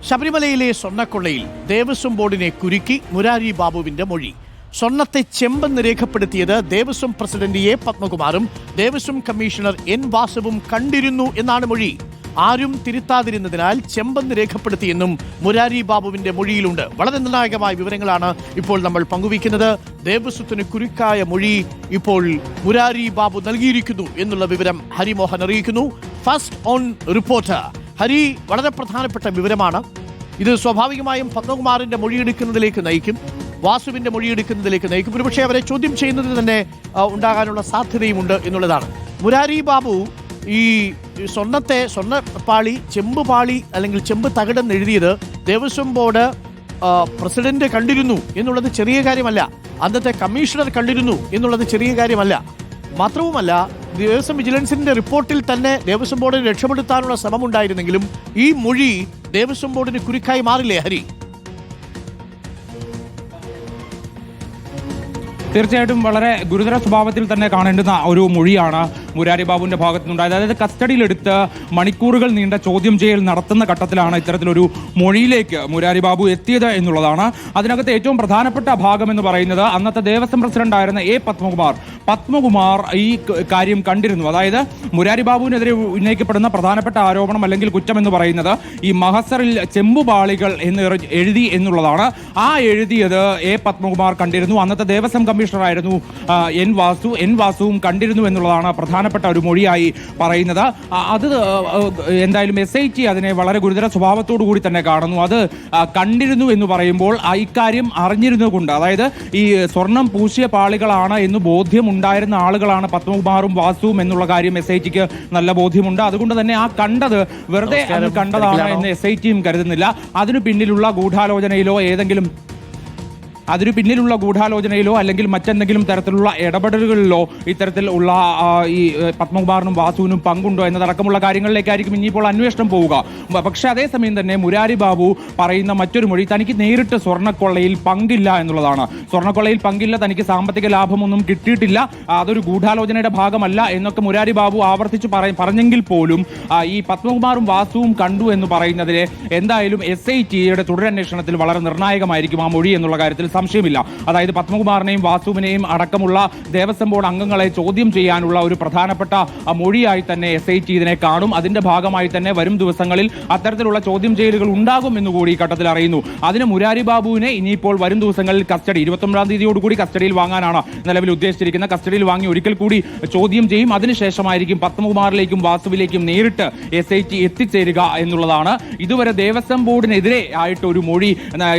ശബരിമലയിലെ സ്വർണ്ണക്കൊള്ളയിൽ ദേവസ്വം ബോർഡിനെ കുരുക്കി മുരാരി ബാബുവിന്റെ മൊഴി. സ്വർണ്ണത്തെ ചെമ്പെന്ന് രേഖപ്പെടുത്തിയത് ദേവസ്വം പ്രസിഡന്റ് എ പത്മകുമാറും ദേവസ്വം കമ്മീഷണർ എൻ വാസുവും കണ്ടിരുന്നു എന്നാണ് മൊഴി. ആരും തിരുത്താതിരുന്നതിനാൽ ചെമ്പെന്ന് രേഖപ്പെടുത്തിയെന്നും മുരാരി ബാബുവിന്റെ മൊഴിയിലുണ്ട്. വളരെ നിർണായകമായ വിവരങ്ങളാണ് ഇപ്പോൾ നമ്മൾ പങ്കുവയ്ക്കുന്നത്. ദേവസ്വത്തിന് കുരുക്കായ മൊഴി ഇപ്പോൾ മുരാരി ബാബു നൽകിയിരിക്കുന്നു എന്നുള്ള വിവരം ഹരിമോഹൻ അറിയിക്കുന്നു. ഫസ്റ്റ് ഓൺ റിപ്പോർട്ടർ ഹരി, വളരെ പ്രധാനപ്പെട്ട വിവരമാണ് ഇത്. സ്വാഭാവികമായും പത്മകുമാറിന്റെ മൊഴിയെടുക്കുന്നതിലേക്ക് നയിക്കും, വാസുവിന്റെ മൊഴിയെടുക്കുന്നതിലേക്ക് നയിക്കും. ഒരുപക്ഷെ അവരെ ചോദ്യം ചെയ്യുന്നതിൽ തന്നെ ഉണ്ടാകാനുള്ള സാധ്യതയുമുണ്ട് എന്നുള്ളതാണ്. മുരാരി ബാബു ഈ സ്വർണ്ണപ്പാളി ചെമ്പ് പാളി അല്ലെങ്കിൽ ചെമ്പ് തകിടെന്ന് എഴുതിയത് ദേവസ്വം ബോർഡ് പ്രസിഡന്റ് കണ്ടിരുന്നു എന്നുള്ളത് ചെറിയ കാര്യമല്ല. അന്നത്തെ കമ്മീഷണർ കണ്ടിരുന്നു എന്നുള്ളത് ചെറിയ കാര്യമല്ല. മാത്രവുമല്ല, ദേവസ്വം വിജിലൻസിന്റെ റിപ്പോർട്ടിൽ തന്നെ ദേവസ്വം ബോർഡിനെ രക്ഷപ്പെടുത്താനുള്ള ശ്രമമുണ്ടായിരുന്നെങ്കിലും ഈ മൊഴി ദേവസ്വം ബോർഡിന് കുരുക്കായി മാറില്ലേ ഹരി? തീർച്ചയായിട്ടും വളരെ ഗുരുതര സ്വഭാവത്തിൽ തന്നെ കാണേണ്ടുന്ന ഒരു മൊഴിയാണ് മുരാരി ബാബുവിന്റെ ഭാഗത്തുനിന്നുണ്ടായത്. അതായത് കസ്റ്റഡിയിലെടുത്ത് മണിക്കൂറുകൾ നീണ്ട ചോദ്യം ചെയ്യൽ നടത്തുന്ന ഘട്ടത്തിലാണ് ഇത്തരത്തിലൊരു മൊഴിയിലേക്ക് മുരാരി ബാബു എത്തിയത് എന്നുള്ളതാണ്. അതിനകത്ത് ഏറ്റവും പ്രധാനപ്പെട്ട ഭാഗം എന്ന് പറയുന്നത് അന്നത്തെ ദേവസ്വം പ്രസിഡന്റായിരുന്ന എ പത്മകുമാർ ഈ കാര്യം കണ്ടിരുന്നു. അതായത് മുരാരി ബാബുവിനെതിരെ ഉന്നയിക്കപ്പെടുന്ന പ്രധാനപ്പെട്ട ആരോപണം അല്ലെങ്കിൽ കുറ്റം എന്ന് പറയുന്നത് ഈ മഹസറിൽ ചെമ്പുപാളികൾ എന്ന് എഴുതി എന്നുള്ളതാണ്. ആ എഴുതിയത് എ പത്മകുമാർ കണ്ടിരുന്നു. അന്നത്തെ ദേവസ്വം കമ്മീഷണറായിരുന്നു എൻ വാസുവും കണ്ടിരുന്നു എന്നുള്ളതാണ് പ്രധാനപ്പെട്ട ഒരു മൊഴിയായി പറയുന്നത്. അത് എന്തായാലും SIT അതിനെ വളരെ ഗുരുതര സ്വഭാവത്തോടു കൂടി തന്നെ കാണുന്നു. അത് കണ്ടിരുന്നു എന്ന് പറയുമ്പോൾ ഇക്കാര്യം അറിഞ്ഞിരുന്നുകൊണ്ട്, അതായത് ഈ സ്വർണം പൂശിയ പാളികളാണ് എന്ന് ബോധ്യം ഉണ്ടായിരുന്ന ആളുകളാണ് പത്മകുമാറും വാസുവും എന്നുള്ള കാര്യം SITക്ക് നല്ല ബോധ്യമുണ്ട്. അതുകൊണ്ട് തന്നെ ആ കണ്ടത് വെറുതെ കണ്ടതാണ് എന്ന് SITയും കരുതുന്നില്ല. അതിനു പിന്നിലുള്ള ഗൂഢാലോചനയിലോ അല്ലെങ്കിൽ മറ്റെന്തെങ്കിലും തരത്തിലുള്ള ഇടപെടലുകളിലോ ഇത്തരത്തിലുള്ള ഈ പത്മകുമാറിനും വാസുവിനും പങ്കുണ്ടോ എന്നതടക്കമുള്ള കാര്യങ്ങളിലേക്കായിരിക്കും ഇനിയിപ്പോൾ അന്വേഷണം പോവുക. പക്ഷെ അതേസമയം തന്നെ മുരാരി ബാബു പറയുന്ന മറ്റൊരു മൊഴി തനിക്ക് നേരിട്ട് സ്വർണ്ണക്കൊള്ളയിൽ പങ്കില്ല എന്നുള്ളതാണ്. സ്വർണ്ണക്കൊള്ളയിൽ പങ്കില്ല, തനിക്ക് സാമ്പത്തിക ലാഭമൊന്നും കിട്ടിയിട്ടില്ല, അതൊരു ഗൂഢാലോചനയുടെ ഭാഗമല്ല എന്നൊക്കെ മുരാരി ബാബു ആവർത്തിച്ച് പറഞ്ഞെങ്കിൽ പോലും ഈ പത്മകുമാറും വാസുവും കണ്ടു എന്ന് പറയുന്നതിന് എന്തായാലും SITയുടെ തുടരന്വേഷണത്തിൽ വളരെ നിർണായകമായിരിക്കും ആ മൊഴി എന്നുള്ള കാര്യത്തിൽ സംശയമില്ല. അതായത് പത്മകുമാറിനെയും വാസുവിനെയും അടക്കമുള്ള ദേവസ്വം ബോർഡ് അംഗങ്ങളെ ചോദ്യം ചെയ്യാനുള്ള ഒരു പ്രധാനപ്പെട്ട മൊഴിയായി തന്നെ SIT ഇതിനെ കാണും. അതിന്റെ ഭാഗമായി തന്നെ വരും ദിവസങ്ങളിൽ അത്തരത്തിലുള്ള ചോദ്യം ചെയ്യലുകൾ ഉണ്ടാകും എന്നുകൂടി ഈ ഘട്ടത്തിൽ അറിയുന്നു. അതിന് മുരാരി ബാബുവിനെ ഇനിയിപ്പോൾ വരും ദിവസങ്ങളിൽ 29-ാം തീയതിയോടുകൂടി കസ്റ്റഡിയിൽ വാങ്ങാനാണ് നിലവിൽ ഉദ്ദേശിച്ചിരിക്കുന്നത്. കസ്റ്റഡിയിൽ വാങ്ങി ഒരിക്കൽ കൂടി ചോദ്യം ചെയ്യും. അതിനുശേഷമായിരിക്കും പത്മകുമാറിലേക്കും വാസുവിലേക്കും നേരിട്ട് SIT എത്തിച്ചേരുക എന്നുള്ളതാണ്. ഇതുവരെ ദേവസ്വം ബോർഡിനെതിരെ ആയിട്ട് ഒരു മൊഴി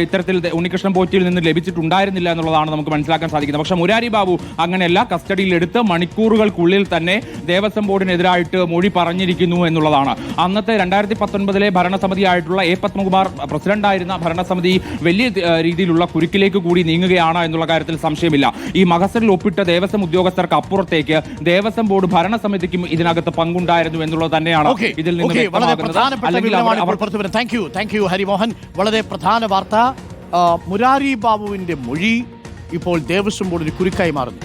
ഇത്തരത്തിൽ ഉണ്ണികൃഷ്ണൻ പോറ്റിയിൽ നിന്ന് ലഭിച്ചിട്ടുണ്ടായിരുന്നില്ല എന്നുള്ളതാണ് നമുക്ക് മനസ്സിലാക്കാൻ സാധിക്കുന്നത്. പക്ഷേ മുരാരി ബാബു അങ്ങനെയല്ല, കസ്റ്റഡിയിലെടുത്ത് മണിക്കൂറുകൾക്കുള്ളിൽ തന്നെ ദേവസ്വം ബോർഡിനെതിരായിട്ട് മൊഴി പറഞ്ഞിരിക്കുന്നു എന്നുള്ളതാണ്. അന്നത്തെ 2019 ഭരണസമിതിയായിട്ടുള്ള എ പത്മകുമാർ പ്രസിഡന്റായിരുന്ന ഭരണസമിതി വലിയ രീതിയിലുള്ള കുരുക്കിലേക്ക് കൂടി നീങ്ങുകയാണ് എന്നുള്ള കാര്യത്തിൽ സംശയമില്ല. ഈ മഹസറിൽ ഒപ്പിട്ട ദേവസ്വം ഉദ്യോഗസ്ഥർക്ക് അപ്പുറത്തേക്ക് ദേവസ്വം ബോർഡ് ഭരണസമിതിക്കും ഇതിനകത്ത് പങ്കുണ്ടായിരുന്നു എന്നുള്ളത് തന്നെയാണ് ഇതിൽ നിന്ന് വ്യക്തമാകുന്നത്. ഹരിമോഹൻ, വളരെ പ്രധാന വാർത്ത. മുരാരി ബാബുവിന്റെ മൊഴി ഇപ്പോൾ ദേവസ്വം ബോർഡിന് കുരുക്കായി മാറുന്നു.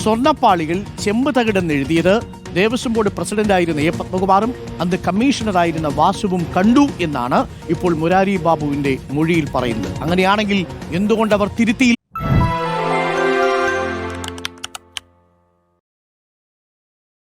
സ്വർണ്ണപ്പാളികൾ ചെമ്പ് തകിടെന്ന് എഴുതിയത് ദേവസ്വം ബോർഡ് പ്രസിഡന്റായിരുന്ന എ പത്മകുമാറും അന്ന് കമ്മീഷണറായിരുന്ന വാസുവും കണ്ടു എന്നാണ് ഇപ്പോൾ മുരാരി ബാബുവിന്റെ മൊഴിയിൽ പറയുന്നത്. അങ്ങനെയാണെങ്കിൽ എന്തുകൊണ്ട് അവർ തിരുത്തിയില്ല?